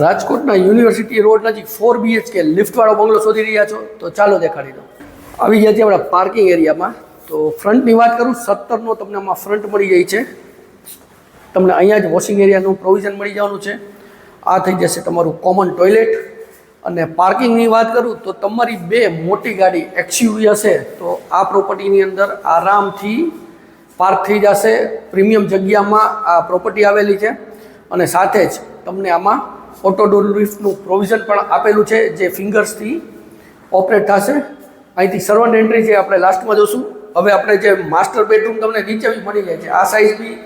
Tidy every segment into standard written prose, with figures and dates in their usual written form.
રાજકોટના university road નજીક 4 BHK લિફ્ટવાળો બંગલો શોધી રહ્યા છો તો ચાલો દેખાડી દો. આવી ગયા છે આપણા પાર્કિંગ એરિયામાં. તો ફ્રન્ટની વાત કરું, 17નો તમને આમાં ફ્રન્ટ મળી જાય છે. તમને અહીંયા જ વોશિંગ એરિયાનું પ્રોવિઝન મળી જવાનું છે. આ થઈ જશે તમારું કોમન ટોયલેટ. અને પાર્કિંગની વાત કરું તો તમારી 2 મોટી ગાડી XUV હશે તો આ પ્રોપર્ટીની અંદર આરામથી પાર્ક થઈ જશે. પ્રીમિયમ જગ્યામાં આ પ્રોપર્ટી આવેલી છે અને સાથે જ તમને આમાં ઓટો ડોર લિફ્ટનું પ્રોવિઝન પણ આપેલું છે જે ફિંગર્સથી ઓપરેટ થશે. અહીંથી સર્વન્ટ એન્ટ્રી છે, આપણે લાસ્ટમાં જોશું. હવે આપણે જે માસ્ટર બેડરૂમ તમને નીચે બી મળી જાય છે, આ સાઇઝ બી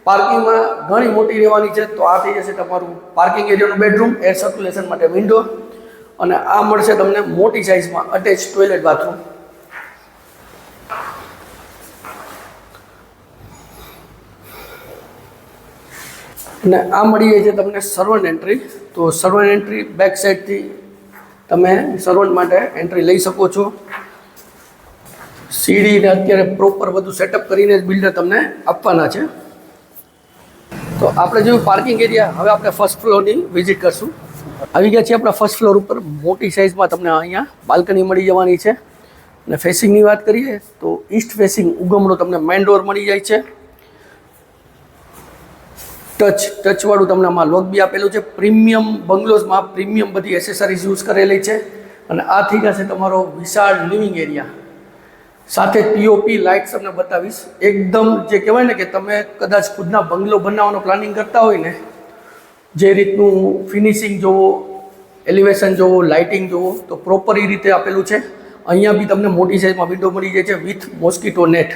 પાર્કિંગમાં ઘણી મોટી રહેવાની છે. તો આ થઈ જશે તમારું પાર્કિંગ એરિયાનું બેડરૂમ, એર સર્ક્યુલેશન માટે વિન્ડો, અને આ મળશે તમને મોટી સાઇઝમાં અટેચ ટોયલેટ બાથરૂમ. અને આ મળી જાય છે તમને સર્વન્ટ એન્ટ્રી. તો સર્વન્ટ એન્ટ્રી બેક સાઈડથી તમે સર્વન્ટ માટે એન્ટ્રી લઈ શકો છો. સીડીને અત્યારે પ્રોપર બધું સેટઅપ કરીને જ બિલ્ડર તમને આપવાના છે. તો આપણે જોયું પાર્કિંગ એરિયા. હવે આપણે ફર્સ્ટ ફ્લોરની વિઝિટ કરશું. આવી ગયા છીએ આપણા ફર્સ્ટ ફ્લોર ઉપર. મોટી સાઇઝમાં તમને અહીંયા બાલ્કની મળી જવાની છે. અને ફેસિંગની વાત કરીએ તો ઈસ્ટ ફેસિંગ ઉગમણો તમને મેઇન ડોર મળી જાય છે. ટચવાળું તમને આમાં લોક બી આપેલું છે. પ્રીમિયમ બંગલોઝમાં પ્રીમિયમ બધી એસેસરીઝ યુઝ કરેલી છે. અને આ થઈ જશે તમારો વિશાળ લિવિંગ એરિયા. સાથે POP લાઇટ્સ તમને બતાવીશ. એકદમ જે કહેવાય ને કે તમે કદાચ ખુદના બંગલો બનાવવાનો પ્લાનિંગ કરતા હોય ને, જે રીતનું ફિનિશિંગ જોવો, એલિવેશન જોવો, લાઇટિંગ જોવો, તો પ્રોપર એ રીતે આપેલું છે. અહીંયા બી તમને મોટી સાઇઝમાં વિન્ડો મળી જાય છે વિથ મોસ્કીટો નેટ.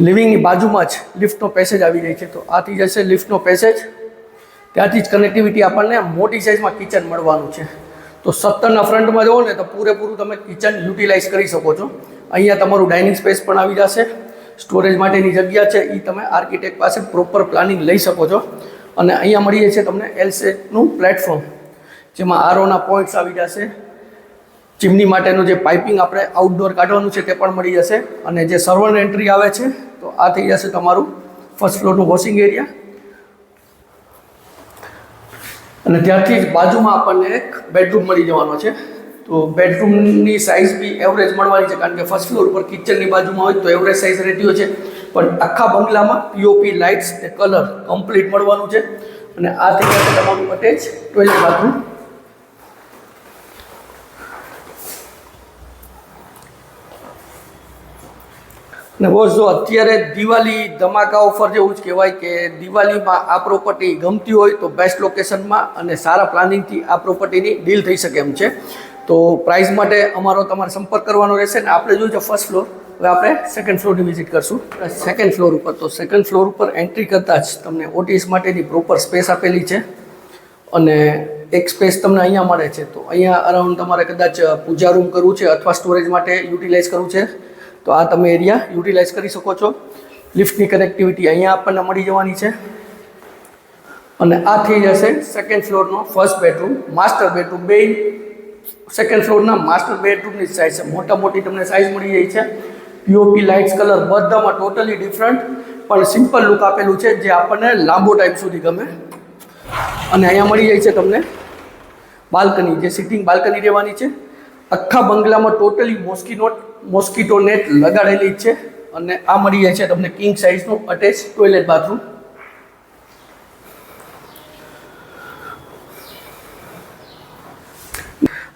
લિવિંગની બાજુમાં જ લિફ્ટનો પેસેજ આવી જાય છે. તો આ થઈ જશે લિફ્ટનો પેસેજ. ત્યાંથી જ કનેક્ટિવિટી આપણને મોટી સાઇઝમાં કિચન મળવાનું છે. તો 17ના ફ્રન્ટમાં જુઓ ને તો પૂરેપૂરું તમે કિચન યુટિલાઇઝ કરી શકો છો. અહીંયા તમારું ડાઇનિંગ સ્પેસ પણ આવી જશે. સ્ટોરેજ માટેની જગ્યા છે એ તમે આર્કિટેક્ટ પાસે પ્રોપર પ્લાનિંગ લઈ શકો છો. અને અહીંયા મળી જાય છે તમને L શેપનું પ્લેટફોર્મ, જેમાં આરોના પોઈન્ટ્સ આવી જશે. ચીમની માટેનું જે પાઇપિંગ આપણે આઉટડોર કાઢવાનું છે તે પણ મળી જશે. અને જે સર્વન્ટ એન્ટ્રી આવે છે તો આ થઈ જશે તમારું ફર્સ્ટ ફ્લોરનું વોશિંગ એરિયા. અને ત્યાંથી જ બાજુમાં આપણને એક બેડરૂમ મળી જવાનો છે. તો બેડરૂમની સાઇઝ બી એવરેજ મળવાની છે, કારણ કે ફર્સ્ટ ફ્લોર ઉપર કિચનની બાજુમાં હોય તો એવરેજ સાઇઝ રહેતી હોય છે. પણ આખા બંગલામાં POP લાઇટ્સ ને કલર કમ્પ્લીટ મળવાનું છે. અને આ થઈ જશે તમારું અટેચ ટોયલેટ બાથરૂમ. ને બોસ, જો અત્યારે દિવાળી ધમાકા ઓફર જેવું જ કહેવાય કે દિવાળીમાં આ પ્રોપર્ટી ગમતી હોય તો બેસ્ટ લોકેશનમાં અને સારા પ્લાનિંગથી આ પ્રોપર્ટીની ડીલ થઈ શકે એમ છે. તો પ્રાઇસ માટે અમારો તમારે સંપર્ક કરવાનો રહેશે. ને આપણે જોયું છે ફર્સ્ટ ફ્લોર. હવે આપણે સેકન્ડ ફ્લોરની વિઝિટ કરશું. સેકન્ડ ફ્લોર ઉપર, તો સેકન્ડ ફ્લોર ઉપર એન્ટ્રી કરતાં જ તમને OTS માટેની પ્રોપર સ્પેસ આપેલી છે. અને એક સ્પેસ તમને અહીંયા મળે છે. તો અહીંયા અરાઉન્ડ તમારે કદાચ પૂજા રૂમ કરવું છે અથવા સ્ટોરેજ માટે યુટિલાઇઝ કરવું છે તો આ તમે એરિયા યુટિલાઇઝ કરી શકો છો. લિફ્ટની કનેક્ટિવિટી અહીંયા આપણને મળી જવાની છે. અને આ થઈ જશે સેકન્ડ ફ્લોરનો ફર્સ્ટ બેડરૂમ, માસ્ટર બેડરૂમ. બે સેકન્ડ ફ્લોરના માસ્ટર બેડરૂમની સાઇઝ છે. મોટી તમને સાઇઝ મળી જાય છે. POP લાઇટ્સ, કલર બધામાં ટોટલી ડિફરન્ટ પણ સિમ્પલ લુક આપેલું છે જે આપણને લાંબો ટાઈમ સુધી ગમે. અને અહીંયા મળી જાય છે તમને બાલ્કની, જે સિટિંગ બાલ્કની રહેવાની છે. આખા બંગલામાં ટોટલી મોસ્કીટો નેટ લગાડેલી છે. અને આ મળી જાય છે તમને કિંગ સાઇઝનું અટેચ ટોયલેટ બાથરૂમ.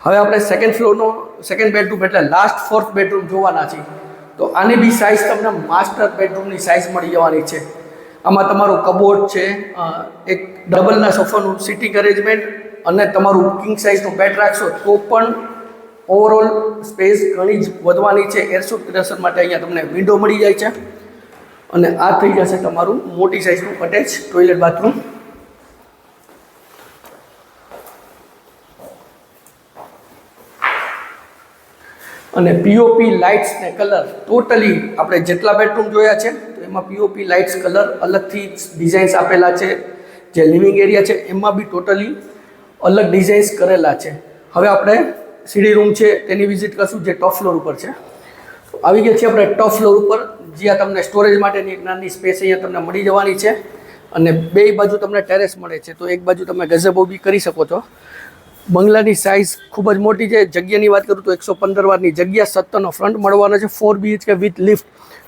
હવે આપણે સેકન્ડ ફ્લોરનો સેકન્ડ બેડરૂમ એટલે લાસ્ટ ફોર્થ બેડરૂમ જોવાના છીએ. તો આની બી સાઇઝ તમને માસ્ટર બેડરૂમની સાઇઝ મળી જવાની છે. આમાં તમારું કબોર્ડ છે, એક ડબલના સોફાનું સિટિંગ અરેન્જમેન્ટ, અને તમારું કિંગ સાઇઝનું બેડ રાખશો તો પણ ઓવરઓલ સ્પેસ ઘણી જ વધવાની છે. એર સર્ક્યુલેશન માટે અહીંયા તમને વિન્ડો મળી જાય છે. અને આ થઈ જશે તમારું મોટી સાઇઝનું અટેચ ટોયલેટ બાથરૂમ. અને POP લાઇટ્સ ને કલર ટોટલી આપણે જેટલા બેડરૂમ જોયા છે તો એમાં POP લાઇટ્સ કલર અલગથી ડિઝાઇન્સ આપેલા છે. જે લિવિંગ એરિયા છે એમાં બી ટોટલી અલગ ડિઝાઇન્સ કરેલા છે. હવે આપણે સીડી રૂમ છે તેની વિઝિટ કરશું, જે ટોપ ફ્લોર ઉપર છે. આવી ગયા છીએ આપણે ટોપ ફ્લોર ઉપર, જ્યાં તમને સ્ટોરેજ માટેની એક નાની સ્પેસ અહીંયા તમને મળી જવાની છે. અને બેય બાજુ તમને ટેરેસ મળે છે, તો એક બાજુ તમે ગઝેબો બી કરી શકો છો. બંગલાની સાઇઝ ખૂબ જ મોટી છે. જગ્યાની વાત કરું તો 115 વારની જગ્યા, 17નો ફ્રન્ટ મળવાનો છે, 4 BHK વિથ લિફ્ટ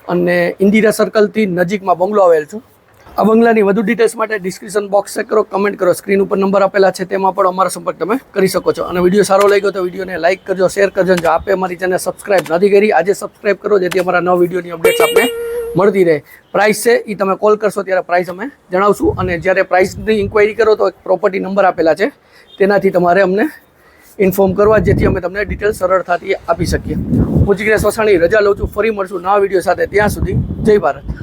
અને ઇન્દિરા સર્કલથી નજીકમાં બંગલો આવેલ છે. આ બંગલાની વધુ ડિટેલ્સ માટે ડિસ્ક્રિપ્શન બોક્સ ચેક કરો, કમેન્ટ કરો, સ્ક્રીન ઉપર નંબર આપેલા છે તેમાં પણ અમારો સંપર્ક તમે કરી શકો છો. અને વિડીયો સારો લાગ્યો તો વિડીયોને લાઇક કરજો, શેર કરજો. જો આપે અમારી ચેનલ સબસ્ક્રાઇબ નથી કરી, આજે સબસ્ક્રાઇબ કરો જેથી અમારા નવા વિડીયોની અપડેટ્સ આપને મળતી રહે. પ્રાઇસ છે એ તમે કોલ કરશો ત્યારે પ્રાઇસ અમે જણાવશું, અને જ્યારે પ્રાઇસની ઇન્ક્વાયરી કરો તો એક પ્રોપર્ટી નંબર આપેલા છે તેનાથી તમારે અમને ઇન્ફોર્મ કરવા, જેથી અમે તમને ડિટેલ સરળતાથી આપી શકીએ. હું જિગ્નેશ વસાણી રજા લઉં છું. ફરી મળશું નવા વિડીયો સાથે. ત્યાં સુધી જય ભારત.